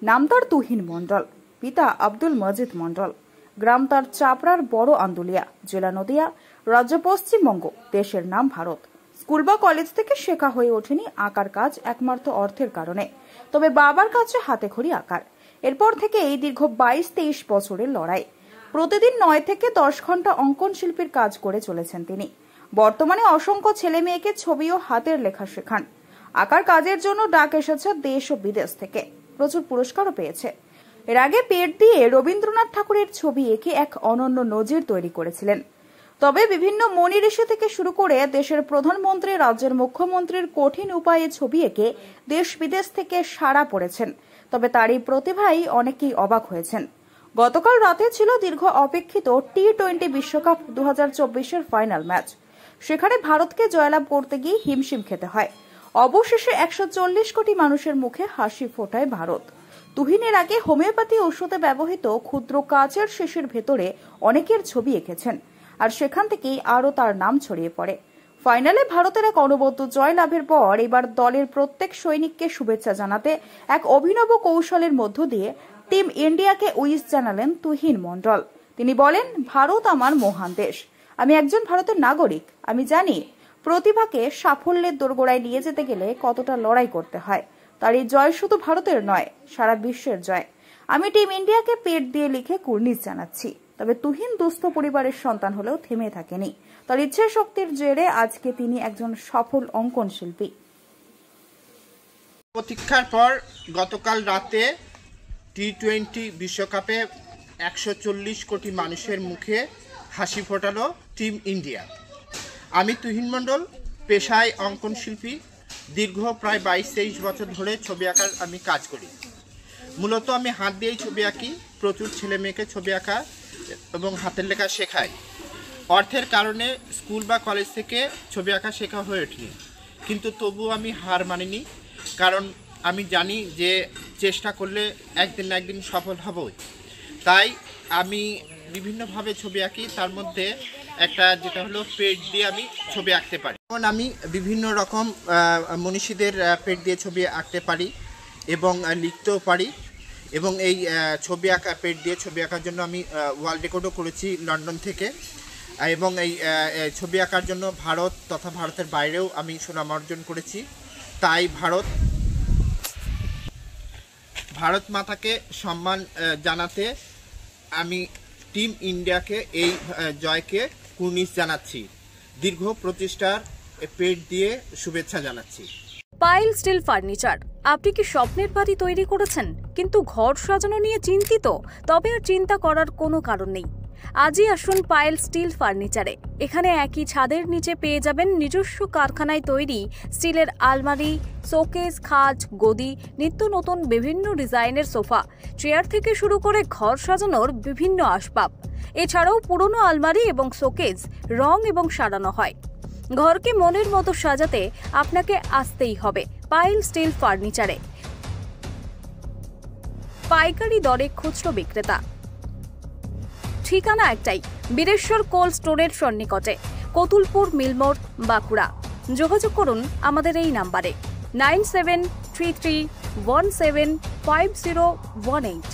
নাম তার তুহিন মণ্ডল, পিতা আব্দুল মজিদ মণ্ডল, গ্রাম তার চাপড়ার বড় আন্দুলিয়া, জেলা নদিয়া, রাজ্য পশ্চিমবঙ্গ, দেশের নাম ভারত। স্কুল বা কলেজ থেকে শেখা হয়ে ওঠেনি আঁকার কাজ একমাত্র অর্থের কারণে, তবে বাবার কাছে হাতেখড়ি আঁকার। এরপর থেকে এই দীর্ঘ 22-23 বছরের লড়াই। প্রতিদিন 9 থেকে 10 ঘন্টা অঙ্কন শিল্পীর কাজ করে চলেছেন তিনি। বর্তমানে অসংখ্য ছেলে মেয়েকে ছবি ও হাতের লেখা শেখান। আঁকার কাজের জন্য ডাক এসেছে দেশ ও বিদেশ থেকে, প্রচুর পুরস্কারও পেয়েছে। এর আগে পেট দিয়ে রবীন্দ্রনাথ ঠাকুরের ছবি এঁকে এক অনন্য নজির তৈরি করেছিলেন। তবে বিভিন্ন মনি ঋষি থেকে শুরু করে দেশের প্রধানমন্ত্রী, রাজ্যের মুখ্যমন্ত্রীর কঠিন উপায়ে ছবি এঁকে দেশ বিদেশ থেকে সাড়া পড়েছেন। তবে তার এই প্রতিভাই অনেকেই অবাক হয়েছেন। গতকাল রাতে ছিল দীর্ঘ অপেক্ষিত টি-20 বিশ্বকাপ 2024-এর ফাইনাল ম্যাচ। সেখানে ভারতকে জয়লাভ করতে গিয়ে হিমশিম খেতে হয়। অবশেষে 140 কোটি মানুষের মুখে হাসি ফোটায় ভারত। তুহিনের আগে হোমিওপ্যাথি ওষুধে ব্যবহৃত ক্ষুদ্র কাচের শিশির ভেতরে অনেকের ছবি এঁকেছেন, আর সেখান থেকেই আরও তার নাম ছড়িয়ে পড়ে। ফাইনালে ভারতের এক অনবদ্য জয় লাভের পর এবার দলের প্রত্যেক সৈনিককে শুভেচ্ছা জানাতে এক অভিনব কৌশলের মধ্য দিয়ে টিম ইন্ডিয়াকে উইশ জানালেন তুহিন মণ্ডল। তিনি বলেন, ভারত আমার মহান দেশ। আমি একজন ভারতের নাগরিক। আমি জানি প্রতিভাকে সাফল্যের দোরগোড়ায় নিয়ে যেতে গেলে কতটা লড়াই করতে হয়। তার এই জয় শুধু ভারতের নয়, সারা বিশ্বের জয়। আমি টিম ইন্ডিয়াকে পেট দিয়ে লিখে কুর্নিশ জানাচ্ছি। তবে তুহিন দুস্থ পরিবারের সন্তান হলেও থেমে থাকেনি। তার ইচ্ছে শক্তির জেরে আজকে তিনি একজন সফল অঙ্কন শিল্পী। প্রতীক্ষার পর গতকাল রাতে টি-20 বিশ্বকাপে 140 কোটি মানুষের মুখে হাসি ফোটালো টিম ইন্ডিয়া। আমি তুহিন মণ্ডল, পেশায় অঙ্কন শিল্পী। দীর্ঘ প্রায় 22-23 বছর ধরে ছবি আঁকার আমি কাজ করি। মূলত আমি হাত দিয়েই ছবি আঁকি। প্রচুর ছেলে মেয়েকে ছবি আঁকা এবং হাতের লেখা শেখাই। অর্থের কারণে স্কুল বা কলেজ থেকে ছবি আঁকা শেখা হয়ে ওঠেনি, কিন্তু তবুও আমি হার মানিনি। কারণ আমি জানি যে চেষ্টা করলে একদিন না একদিন সফল হবই। তাই আমি বিভিন্নভাবে ছবি আঁকি। তার মধ্যে একটা যেটা হলো পেট দিয়ে আমি ছবি আঁকতে পারি। যেমন আমি বিভিন্ন রকম মনীষীদের পেট দিয়ে ছবি আঁকতে পারি এবং লিখতেও পারি। এবং এই ছবি আঁকা পেট দিয়ে ছবি আঁকার জন্য আমি ওয়ার্ল্ড রেকর্ডও করেছি লন্ডন থেকে। এবং এই ছবি আঁকার জন্য ভারত তথা ভারতের বাইরেও আমি সুনাম অর্জন করেছি। তাই ভারত মাতাকে সম্মান জানাতে আমি টিম ইন্ডিয়াকে এই জয়কে কুর্নিশ জানাচ্ছি। দীর্ঘ প্রচেষ্টার পেট দিয়ে শুভেচ্ছা জানাচ্ছি। পাইল স্টিল ফার্নিচার। আপনি কি স্বপ্নের বাড়ি তৈরি করেছেন কিন্তু ঘর সাজানো নিয়ে চিন্তিত? তবে আর চিন্তা করার কোনো কারণ নেই। আজই আসুন পাইল স্টিল ফার্নিচারে। এখানে একই ছাদের নিচে পেয়ে যাবেন নিজস্ব কারখানায় তৈরি স্টিলের আলমারি, শোকেস, খাট, গদি, নিত্য নতুন বিভিন্ন ডিজাইনের সোফা, চেয়ার থেকে শুরু করে ঘর সাজানোর বিভিন্ন আসবাব। এছাড়াও পুরনো আলমারি এবং শোকেস রং এবং সারানো হয়। ঘরকে মনের মতো সাজাতে আপনাকে আসতেই হবে পাইল স্টিল ফার্নিচারে। পাইকারি দরে খুচরো বিক্রেতা। ঠিকানা একটাই, বীরেশ্বর কোল্ড স্টোরের সন্নিকটে, কতুলপুর মিলমোড়, বাঁকুড়া। যোগাযোগ করুন আমাদের এই নাম্বারে 9733175018।